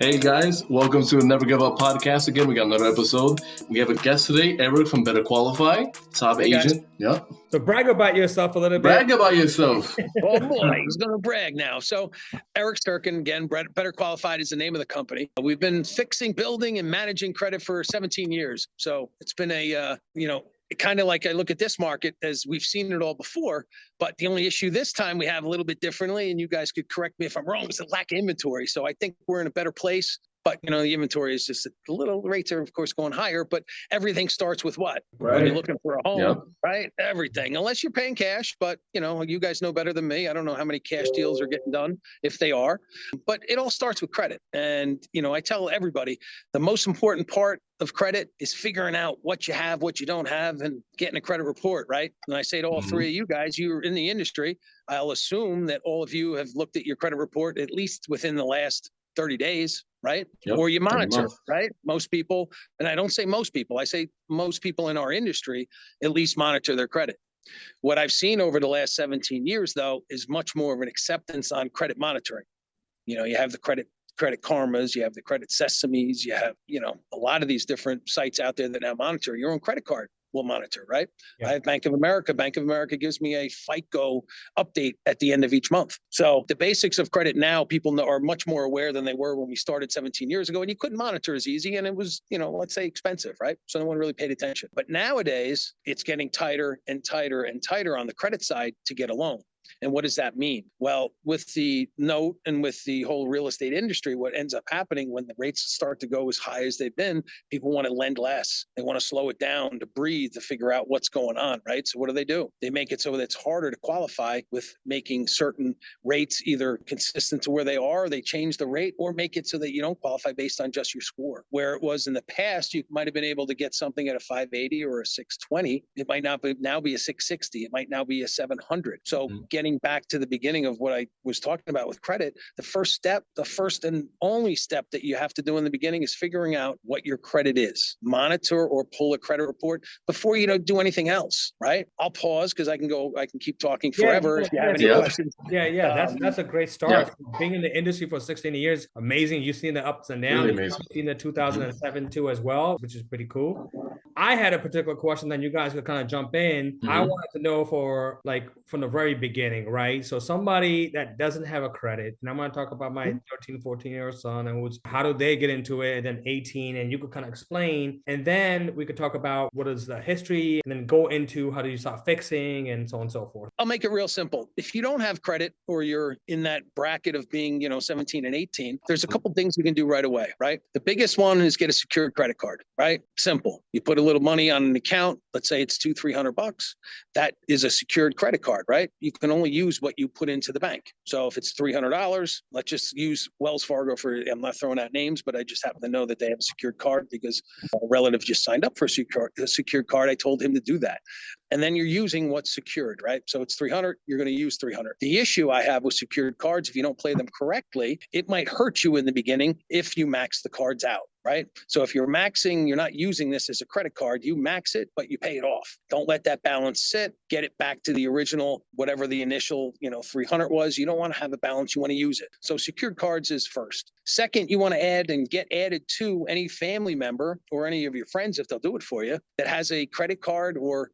Hey guys, welcome to Never Give Up podcast. Again, we got another episode. We have a guest today, Eric from Better Qualify, top agent. Yep. So brag about yourself a little bit. Brag about yourself. Oh boy, he's going to brag now. So Eric Sturkin, again, Better Qualified is the name of the company. We've been fixing, building, and managing credit for 17 years. So it's been a, kind of like I look at this market as we've seen it all before, but the only issue this time we have a little bit differently, and you guys could correct me if I'm wrong, is the lack of inventory. So I think we're in a better place. But, the inventory is just a little, rates are, of course, going higher, but everything starts with what? Right. When you're looking for a home, Yep. right? Everything, unless you're paying cash. But, you guys know better than me. I don't know how many cash deals are getting done, if they are. But it all starts with credit. And, I tell everybody, the most important part of credit is figuring out what you have, what you don't have, and getting a credit report, right? And I say to all three of you guys, you're in the industry. I'll assume that all of you have looked at your credit report at least within the last 30 days, right? Yep. Or you monitor, right? Most people, and I don't say most people, I say most people in our industry at least monitor their credit. What I've seen over the last 17 years, though, is much more of an acceptance on credit monitoring. You have the credit karmas, you have the credit sesames, you have, a lot of these different sites out there that now monitor your own credit card. Will monitor, right? Yeah. I have Bank of America. Bank of America gives me a FICO update at the end of each month. So the basics of credit now, people are much more aware than they were when we started 17 years ago, and you couldn't monitor as easy, and it was, let's say expensive, right? So no one really paid attention. But nowadays, it's getting tighter and tighter and tighter on the credit side to get a loan. And what does that mean? Well, with the note and with the whole real estate industry, what ends up happening when the rates start to go as high as they've been, people want to lend less. They want to slow it down, to breathe, to figure out what's going on, right? So what do? They make it so that it's harder to qualify with making certain rates either consistent to where they are, they change the rate, or make it so that you don't qualify based on just your score. Where it was in the past, you might have been able to get something at a 580 or a 620. It might not be now be a 660. It might now be a 700. So getting back to the beginning of what I was talking about with credit, the first and only step that you have to do in the beginning is figuring out what your credit is. Monitor or pull a credit report before you do anything else, right? I'll pause because I can keep talking forever if you have any questions. Yeah, that's a great start. Yeah. Being in the industry for 16 years, amazing. You've seen the ups and downs. Really amazing. You've seen the 2007 too as well, which is pretty cool. I had a particular question that you guys could kind of jump in. I wanted to know from the very beginning, right? So somebody that doesn't have a credit, and I'm going to talk about my 13, 14-year-old son, and how do they get into it, and then 18, and you could kind of explain, and then we could talk about what is the history, and then go into how do you start fixing, and so on and so forth. I'll make it real simple. If you don't have credit, or you're in that bracket of being, 17 and 18, there's a couple things you can do right away, right? The biggest one is get a secured credit card, right? Simple. You put a little money on an account. Let's say it's $200-300. That is a secured credit card, right? You can only use what you put into the bank. So if it's $300, let's just use Wells Fargo I'm not throwing out names, but I just happen to know that they have a secured card because a relative just signed up for a secured card. I told him to do that. And then you're using what's secured, right? So it's $300, you're going to use $300. The issue I have with secured cards, if you don't play them correctly, it might hurt you in the beginning if you max the cards out, right? So if you're not using this as a credit card, you max it, but you pay it off. Don't let that balance sit. Get it back to the original, whatever the initial, 300 was. You don't want to have a balance. You want to use it. So secured cards is first. Second, you want to add and get added to any family member or any of your friends, if they'll do it for you, that has a credit card or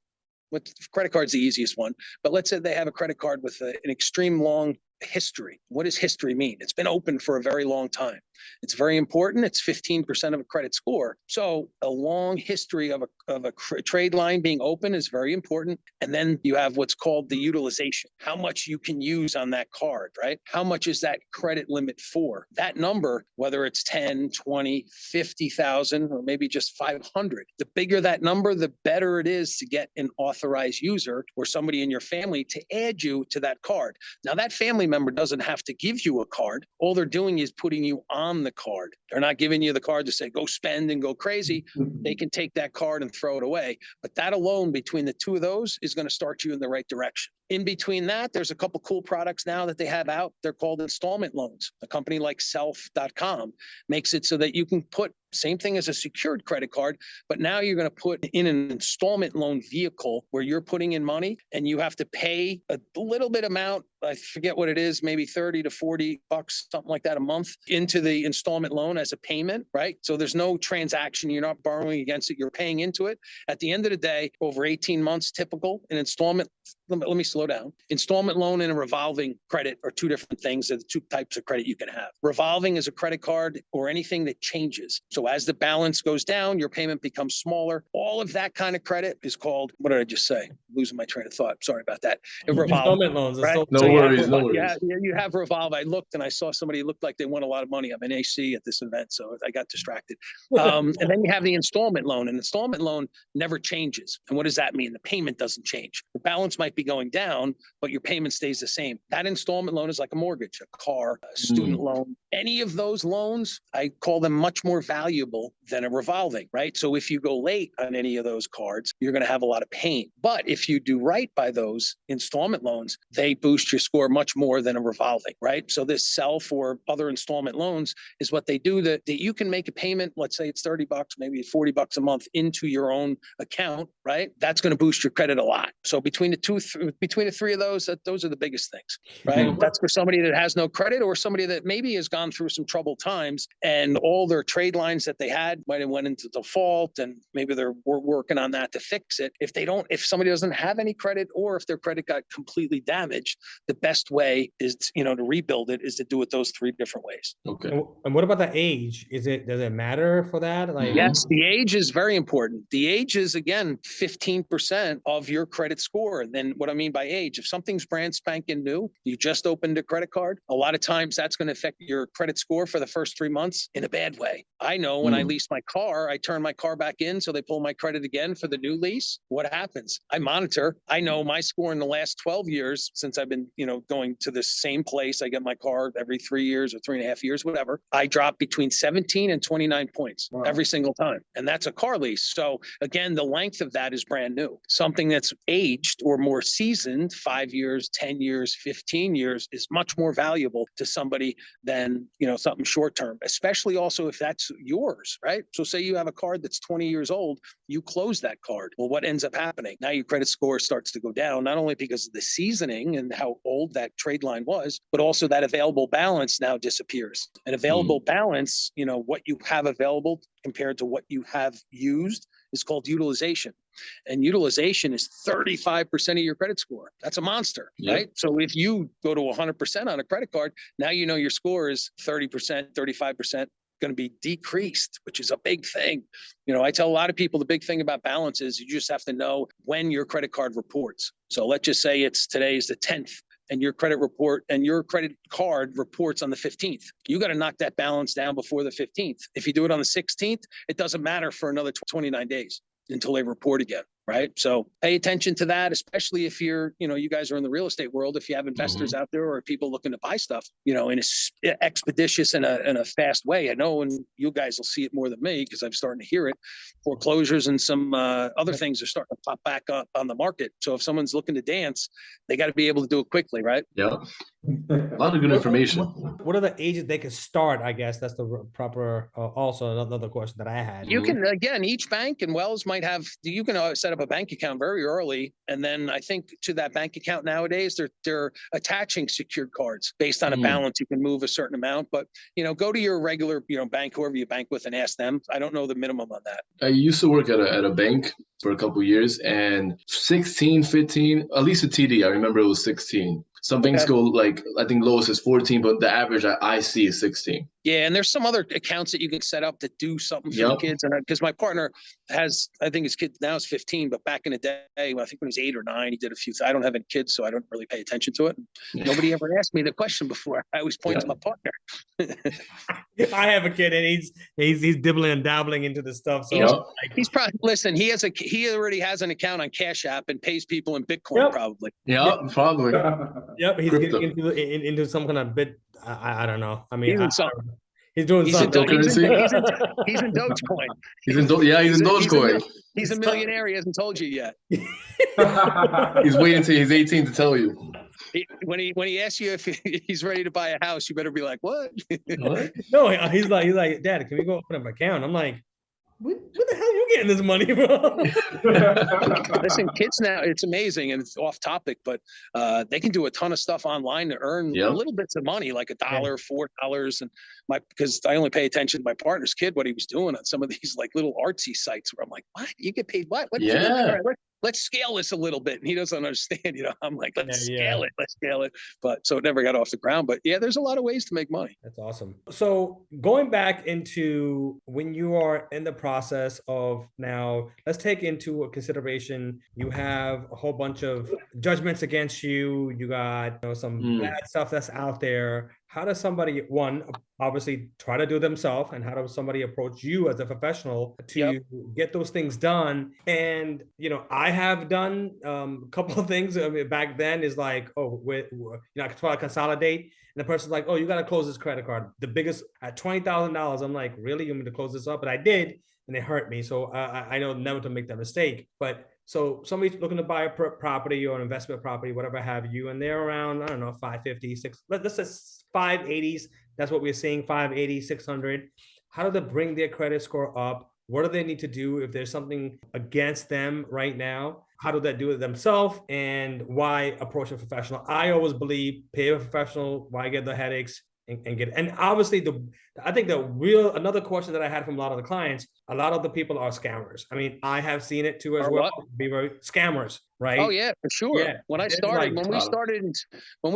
credit card's the easiest one, but let's say they have a credit card with an extreme long history. What does history mean? It's been open for a very long time. It's very important. It's 15% of a credit score. So a long history of a trade line being open is very important. And then you have what's called the utilization, how much you can use on that card, right? How much is that credit limit for? That number, whether it's 10, 20, 50,000, or maybe just 500, the bigger that number, the better it is to get an authorized user or somebody in your family to add you to that card. Now that family member doesn't have to give you a card. All they're doing is putting you on the card. They're not giving you the card to say, go spend and go crazy. They can take that card and throw it away. But that alone, between the two of those, is going to start you in the right direction. In between that, there's a couple cool products now that they have out. They're called installment loans. A company like self.com makes it so that you can put same thing as a secured credit card, but now you're going to put in an installment loan vehicle where you're putting in money and you have to pay a little bit amount. I forget what it is, maybe 30 to 40 bucks, something like that a month into the installment loan as a payment, right? So there's no transaction. You're not borrowing against it. You're paying into it. At the end of the day, over 18 months, typical, an installment. Let me slow down. Installment loan and a revolving credit are two different things. They're the two types of credit you can have. Revolving is a credit card or anything that changes. So as the balance goes down, your payment becomes smaller. All of that kind of credit is called, what did I just say? I'm losing my train of thought. Sorry about that. Installment loans. Right? No So worries, no worries. you have revolve. I looked and I saw somebody who looked like they won a lot of money. I'm an AC at this event, so I got distracted. And then you have the installment loan. An installment loan never changes. And what does that mean? The payment doesn't change. The balance might be going down, but your payment stays the same. That installment loan is like a mortgage, a car, a student loan. Any of those loans, I call them much more valuable than a revolving, right? So if you go late on any of those cards, you're going to have a lot of pain. But if you do right by those installment loans, they boost your score much more than a revolving, right? So this self or other installment loans is what they do that you can make a payment. Let's say it's 30 bucks, maybe 40 bucks a month into your own account, right? That's going to boost your credit a lot. So between the three of those are the biggest things, right? Mhm. That's for somebody that has no credit or somebody that maybe has gone through some troubled times and all their trade lines that they had might have went into default and maybe they're working on that to fix it. If somebody doesn't have any credit or if their credit got completely damaged, the best way is, to rebuild it is to do it those three different ways. Okay. And what about the age? Does it matter for that? Like, Yes, the age is very important. The age is, again, 15% of your credit score. And then what I mean by age, if something's brand spanking new, you just opened a credit card, a lot of times that's going to affect your credit score for the first 3 months in a bad way. I know when I lease my car, I turn my car back in so they pull my credit again for the new lease. What happens? I monitor. I know my score in the last 12 years since I've been, going to the same place. I get my car every 3 years or 3.5 years, whatever. I drop between 17 and 29 points every single time. And that's a car lease. So again, the length of that is brand new. Something that's aged or more seasoned, 5 years, 10 years, 15 years is much more valuable to somebody than, something short term, especially also if that's yours, right? So say you have a card that's 20 years old, you close that card. Well, what ends up happening? Now your credit score starts to go down, not only because of the seasoning and how old that trade line was, but also that available balance now disappears. And available balance, what you have available compared to what you have used is called utilization. And utilization is 35% of your credit score. That's a monster, right? So if you go to 100% on a credit card, now your score is 30%, 35% going to be decreased, which is a big thing. I tell a lot of people the big thing about balance is you just have to know when your credit card reports. So let's just say today is the 10th. And your credit card reports on the 15th. You got to knock that balance down before the 15th. If you do it on the 16th, it doesn't matter for another 29 days until they report again, right? So pay attention to that, especially if you're, you guys are in the real estate world. If you have investors out there or people looking to buy stuff, in a expeditious and a fast way. I know, and you guys will see it more than me because I'm starting to hear it. Foreclosures and some other things are starting to pop back up on the market. So if someone's looking to dance, they got to be able to do it quickly, right? Yeah. A lot of good information. What are the ages they can start? I guess that's the proper. Also, another question that I had. You can, again, each bank and Wells might have. You can set up a bank account very early, and then I think to that bank account nowadays they're attaching secured cards based on a balance. You can move a certain amount, but go to your regular bank, whoever you bank with, and ask them. I don't know the minimum on that. I used to work at a bank for a couple of years, and 16, 15, at least a TD. I remember it was 16. Some banks go I think lowest is 14, but the average I see is 16. Yeah, and there's some other accounts that you can set up that do something for the kids. And because my partner has, I think his kid now is 15, but back in the day, I think when he was 8 or 9, he did a few. I don't have any kids, so I don't really pay attention to it. Nobody ever asked me the question before. I always point to my partner. I have a kid, and he's dibbling and dabbling into the stuff. So he's probably he already has an account on Cash App and pays people in Bitcoin probably. Probably. Yep, he's getting into some kind of bit. I don't know. I mean, He's doing He's in, something. he's in Dogecoin. He's in Dogecoin. He's a millionaire. He hasn't told you yet. He's waiting till he's 18 to tell you. When he asks you if he's ready to buy a house, you better be like, what? What? No, he's like, Dad, can we go open up an account? I'm like, where the hell are you getting this money, bro? Listen, kids now, it's amazing, and it's off topic, but they can do a ton of stuff online to earn little bits of money, like $1, $4. And because I only pay attention to my partner's kid, what he was doing on some of these like little artsy sites where I'm like, what? You get paid what? Yeah. All right, let's scale this a little bit. And he doesn't understand, I'm like, let's scale it. But so it never got off the ground. But yeah, there's a lot of ways to make money. That's awesome. So going back into when you are in the process of now, let's take into consideration, you have a whole bunch of judgments against you. You got some bad stuff that's out there. How does somebody, one, obviously try to do themselves, and how does somebody approach you as a professional to get those things done? And, I have done a couple of things. I mean, back then is like, I can try to consolidate. And the person's like, oh, you got to close this credit card. The biggest at $20,000. I'm like, really? You want me to close this up? But I did, and it hurt me. So I know never to make that mistake. But so somebody's looking to buy a property or an investment property, whatever have you, and they're around, I don't know, 550, let's say 580s. That's what we're seeing, 580, 600. How do they bring their credit score up? What do they need to do if there's something against them right now? How do they do it themselves? And why approach a professional? I always believe pay a professional, why get the headaches and get it. And obviously I think another question that I had from a lot of the clients, a lot of the people are scammers. I mean, I have seen it too as well. Be very scammers, right? Oh yeah, for sure. Yeah. When we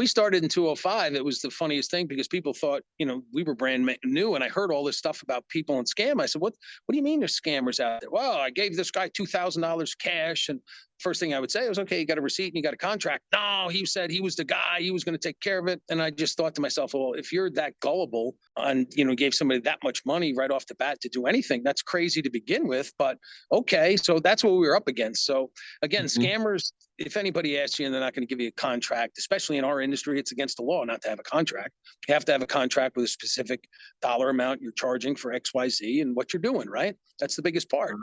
started in 2005, it was the funniest thing because people thought, we were brand new, and I heard all this stuff about people and scam. I said, what do you mean there's scammers out there? Well, I gave this guy $2,000 cash, and first thing I would say was, okay, you got a receipt and you got a contract. No, he said he was the guy, he was going to take care of it. And I just thought to myself, well, if you're that gullible and, gave somebody that much money right off the bat to do anything, that's crazy to begin with. But okay, so that's what we were up against. So again, scammers, if anybody asks you and they're not going to give you a contract, especially in our industry, it's against the law not to have a contract. You have to have a contract with a specific dollar amount you're charging for XYZ and what you're doing, right? That's the biggest part.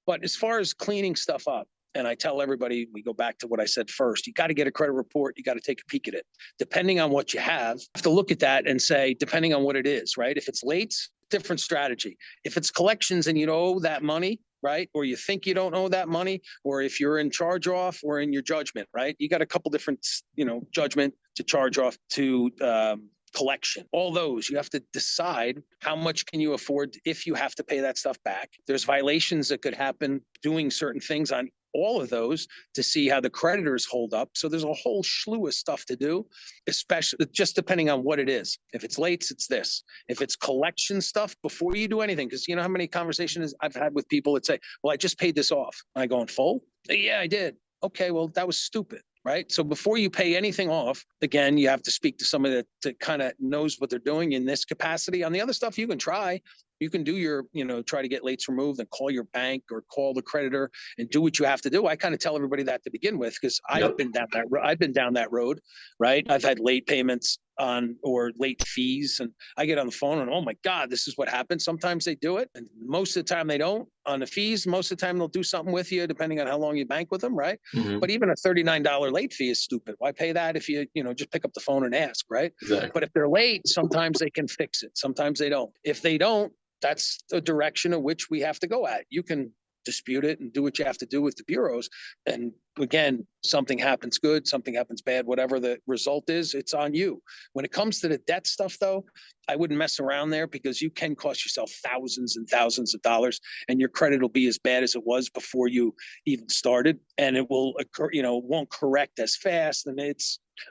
But as far as cleaning stuff up, and I tell everybody, we go back to what I said first, you got to get a credit report. You got to take a peek at it. Depending on what you have to look at that and say, depending on what it is, right? If it's late, different strategy. If it's collections and you don't owe that money, right? Or you think you don't owe that money, or if you're in charge off or in your judgment, right? You got a couple different, judgment to charge off to collection. All those, you have to decide how much can you afford if you have to pay that stuff back. There's violations that could happen doing certain things on all of those to see how the creditors hold up. So there's a whole slew of stuff to do, especially just depending on what it is. If it's late, it's this. If it's collection stuff, before you do anything, because you know how many conversations I've had with people that say, well, I just paid this off. And I go in full? Yeah, I did. Okay, well, that was stupid. Right. So before you pay anything off, again, you have to speak to somebody that kind of knows what they're doing in this capacity. On the other stuff, you can try. You can do your, try to get lates removed and call your bank or call the creditor and do what you have to do. I kind of tell everybody that to begin with, because I've been down that road, right? I've had late payments or late fees, and I get on the phone and, oh my God, this is what happens. Sometimes they do it, and most of the time they don't. On the fees, most of the time they'll do something with you depending on how long you bank with them, right? But even a $39 late fee is stupid. Why pay that if you just pick up the phone and ask, right? Exactly. But if they're late, sometimes they can fix it. Sometimes they don't. If they don't, that's the direction of which we have to go at. You can dispute it and do what you have to do with the bureaus. And again, something happens good, something happens bad, whatever the result is, it's on you. When it comes to the debt stuff, though, I wouldn't mess around there, because you can cost yourself thousands and thousands of dollars, and your credit will be as bad as it was before you even started, and it will occur, won't correct as fast. And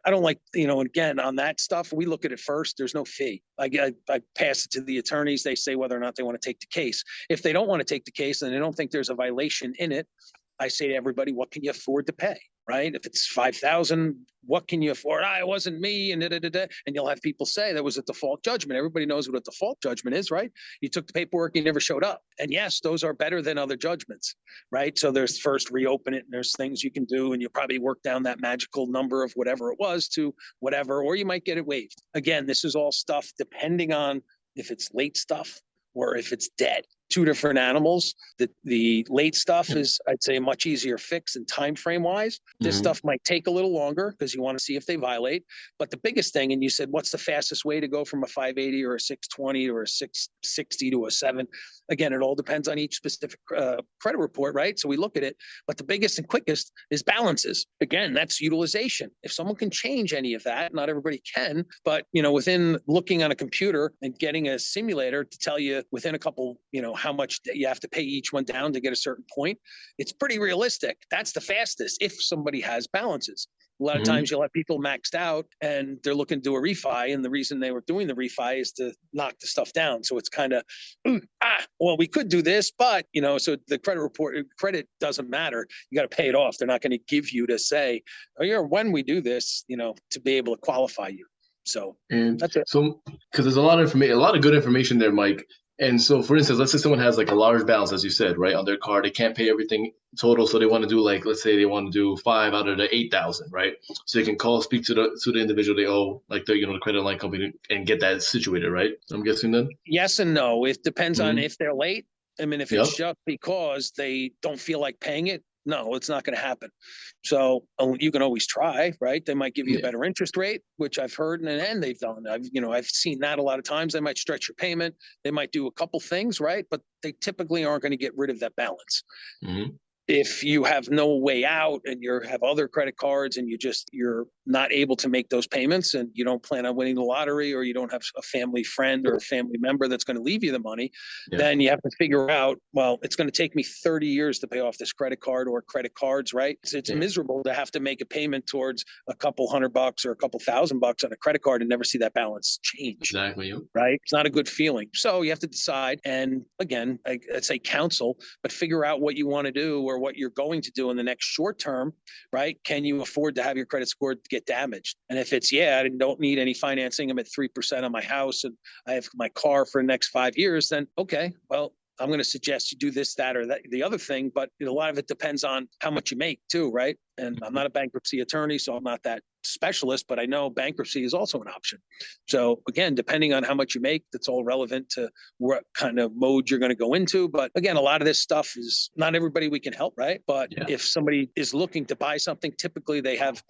I don't like, again, on that stuff, we look at it first. There's no fee. I pass it to the attorneys. They say whether or not they want to take the case. If they don't want to take the case and they don't think there's a violation in it, I say to everybody, what can you afford to pay, right? If it's $5,000, what can you afford? It wasn't me, and and you'll have people say that was a default judgment. Everybody knows what a default judgment is, right? You took the paperwork, you never showed up. And yes, those are better than other judgments, right? So there's first reopen it, and there's things you can do, and you probably work down that magical number of whatever it was to whatever, or you might get it waived. Again, this is all stuff depending on if it's late stuff or if it's debt. Two different animals. The late stuff is, I'd say, a much easier fix and time frame wise. This stuff might take a little longer because you want to see if they violate. But the biggest thing, and you said, what's the fastest way to go from a 580 or a 620 or a 660 to a 7? Again, it all depends on each specific credit report, right? So we look at it, but the biggest and quickest is balances. Again, that's utilization. If someone can change any of that, not everybody can, but within looking on a computer and getting a simulator to tell you within a couple, how much you have to pay each one down to get a certain point, it's pretty realistic. That's the fastest if somebody has balances. A lot of times you'll have people maxed out and they're looking to do a refi. And the reason they were doing the refi is to knock the stuff down. So it's kind of, well, we could do this, but, so the credit doesn't matter. You got to pay it off. They're not going to give you to say, when we do this, to be able to qualify you. So that's it. So, because there's a lot of information, a lot of good information there, Mike. And so, for instance, let's say someone has like a large balance, as you said, right, on their card. They can't pay everything total, so they want to do let's say they want to do 5 out of the 8,000, right? So they can speak to the individual they owe, like the credit line company, and get that situated, right? I'm guessing then. Yes and no. It depends on if they're late. I mean, if it's just because they don't feel like paying it, no, it's not going to happen. So you can always try, right? They might give you a better interest rate, which I've heard and they've done. I've seen that a lot of times. They might stretch your payment. They might do a couple things, right? But they typically aren't going to get rid of that balance. If you have no way out and you have other credit cards and you're not able to make those payments and you don't plan on winning the lottery or you don't have a family friend or a family member that's going to leave you the money, then you have to figure out, well, it's going to take me 30 years to pay off this credit card or credit cards, right? It's miserable to have to make a payment towards a couple $100 or a couple $1,000 on a credit card and never see that balance change. Exactly. Right? It's not a good feeling. So you have to decide. And again, I'd say counsel, but figure out what you want to do or what you're going to do in the next short term, right? Can you afford to have your credit score get damaged? And if it's, I don't need any financing, I'm at 3% on my house and I have my car for the next 5 years, then okay, well, I'm going to suggest you do this, that, or that, the other thing. But a lot of it depends on how much you make too, right? And I'm not a bankruptcy attorney, so I'm not that specialist, but I know bankruptcy is also an option. So again, depending on how much you make, that's all relevant to what kind of mode you're going to go into. But again, a lot of this stuff is not everybody we can help, right? But if somebody is looking to buy something, typically they have,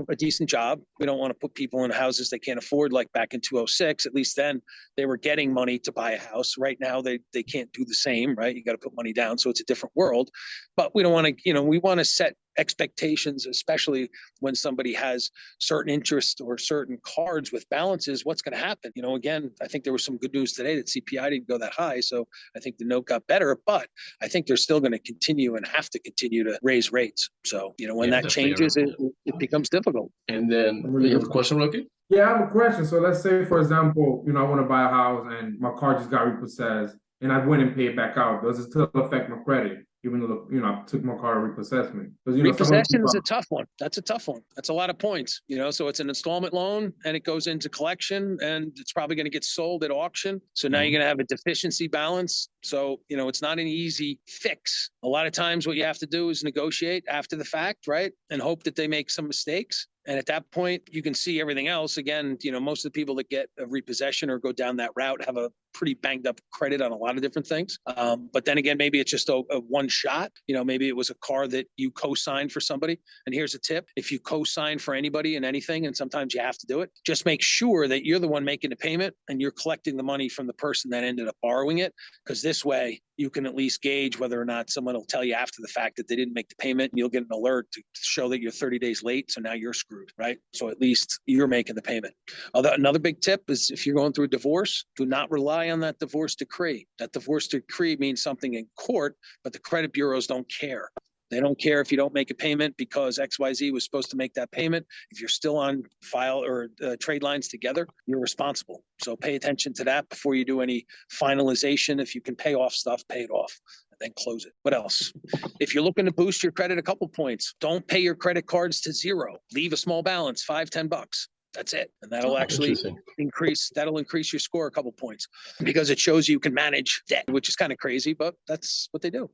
a decent job. We don't want to put people in houses they can't afford, like back in 2006. At least then they were getting money to buy a house. Right now, they can't do the same, right? You got to put money down. So it's a different world. But we don't want to, we want to set expectations, especially when somebody has certain interests or certain cards with balances. What's going to happen? Again, I think there was some good news today that CPI didn't go that high. So I think the note got better, but I think they're still going to continue and have to continue to raise rates. So, when that changes, it becomes difficult. And then you have a question, Rocky? Yeah, I have a question. So let's say, for example, I want to buy a house and my car just got repossessed and I went and paid back out. Does it still affect my credit? Even though, I took my car to repossess me. Repossession is a tough one. That's a tough one. That's a lot of points, so it's an installment loan and it goes into collection and it's probably going to get sold at auction. So now you're going to have a deficiency balance. So, it's not an easy fix. A lot of times what you have to do is negotiate after the fact, right? And hope that they make some mistakes. And at that point, you can see everything else. Again, most of the people that get a repossession or go down that route have a pretty banged up credit on a lot of different things. But then again, maybe it's just a one shot. Maybe it was a car that you co-signed for somebody. And here's a tip. If you co-sign for anybody and anything, and sometimes you have to do it, just make sure that you're the one making the payment and you're collecting the money from the person that ended up borrowing it. Because this way, you can at least gauge whether or not someone will tell you after the fact that they didn't make the payment and you'll get an alert to show that you're 30 days late. So now you're screwed, right? So at least you're making the payment. Another big tip is if you're going through a divorce, do not rely on that divorce decree. That divorce decree means something in court, but the credit bureaus don't care. They don't care if you don't make a payment because XYZ was supposed to make that payment. If you're still on file or trade lines together, you're responsible. So pay attention to that before you do any finalization. If you can pay off stuff, pay it off and then close it. What else? If you're looking to boost your credit a couple points, don't pay your credit cards to zero. Leave a small balance, $5-10. That's it. And that'll actually increase your score a couple points because it shows you can manage debt, which is kind of crazy, but that's what they do.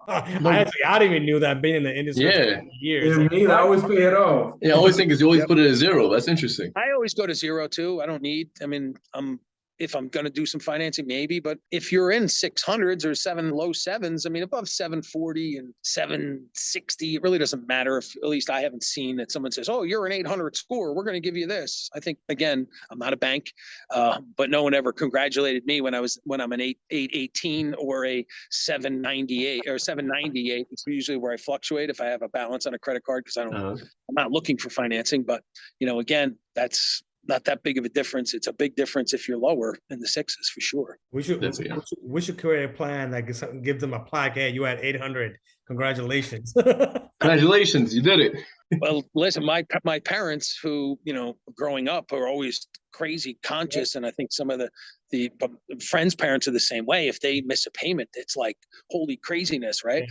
I didn't even knew that being in the industry for years. I always pay it off. Yeah, I always think is you always put it at zero. That's interesting. I always go to zero too. I don't need, I'm if I'm going to do some financing, maybe. But if you're in 600s or low sevens, I mean, above 740 and 760, it really doesn't matter. If at least I haven't seen that someone says, "Oh, you're an 800 score, we're going to give you this." I think, again, I'm not a bank, but no one ever congratulated me when I'm an 818 or a 798 or 798. It's usually where I fluctuate if I have a balance on a credit card, because I'm not looking for financing. But again, that's not that big of a difference. It's a big difference if you're lower in the sixes, for sure. We should create a plan, like give them a plaque. Hey, you had 800. Congratulations. Congratulations, you did it. Well, listen, my parents, who growing up, are always crazy conscious, and I think some of the friends' parents are the same way. If they miss a payment, it's like holy craziness, right?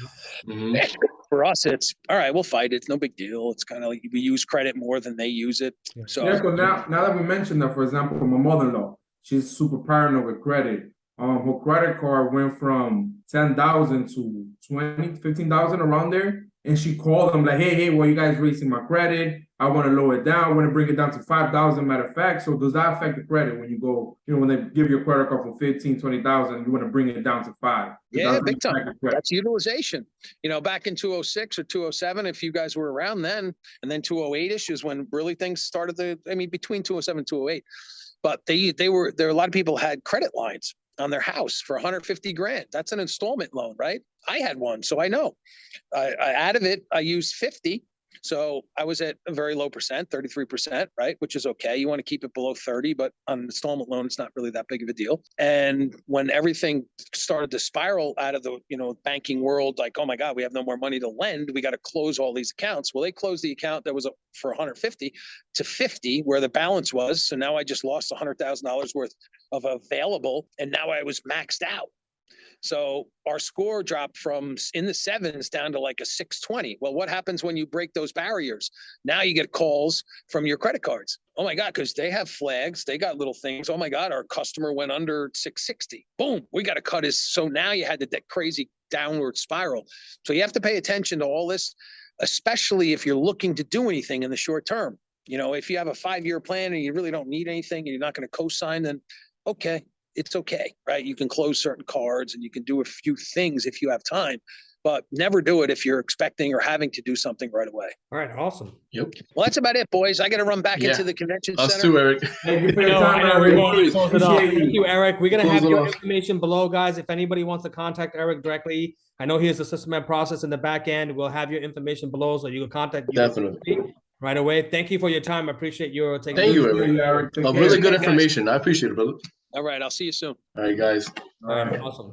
Yeah. Mm-hmm. For us, it's all right. We'll fight it. It's no big deal. It's kind of like we use credit more than they use it. So now that we mentioned that, for example, my mother-in-law, she's super paranoid with credit. Her credit card went from 10,000 to 20, 15,000 around there. And she called them like, hey, well, you guys raising my credit. I want to lower it down. I want to bring it down to 5,000, matter of fact. So does that affect the credit when you go, when they give you a credit card for 15, 20,000, you want to bring it down to 5? Yeah, big time. That's utilization. Back in 206 or 207, if you guys were around then, and then 208-ish is when really things started between 207 and 208. But there were a lot of people had credit lines on their house for 150 grand. That's an installment loan, right? I had one, so I know. Out of it, I used 50. So I was at a very low percent, 33%, right? Which is okay. You want to keep it below 30, but on an installment loan, it's not really that big of a deal. And when everything started to spiral out of the, banking world, like, oh my God, we have no more money to lend. We got to close all these accounts. Well, they closed the account that was for 150 to 50 where the balance was. So now I just lost $100,000 worth of available. And now I was maxed out. So our score dropped from in the sevens down to like a 620. Well, what happens when you break those barriers? Now you get calls from your credit cards. Oh my God, because they have flags. They got little things. Oh my God, our customer went under 660. Boom, we got to cut his. So now you had that crazy downward spiral. So you have to pay attention to all this, especially if you're looking to do anything in the short term. If you have a 5-year plan and you really don't need anything and you're not going to co-sign, then okay. It's okay, right? You can close certain cards and you can do a few things if you have time, but never do it if you're expecting or having to do something right away. All right, awesome. Yep. Well, that's about it, boys. I got to run back into the convention center. Us too, Eric. Thank you for your time, Eric. Thank you, Eric. We're going to have your information below, guys. If anybody wants to contact Eric directly, I know he has a system and process in the back end. We'll have your information below so you can contact you. Definitely. Right away. Thank you for your time. I appreciate your taking. Thank you, Eric. Really good information. I appreciate it, brother. All right. I'll see you soon. All right, guys. All right. Awesome.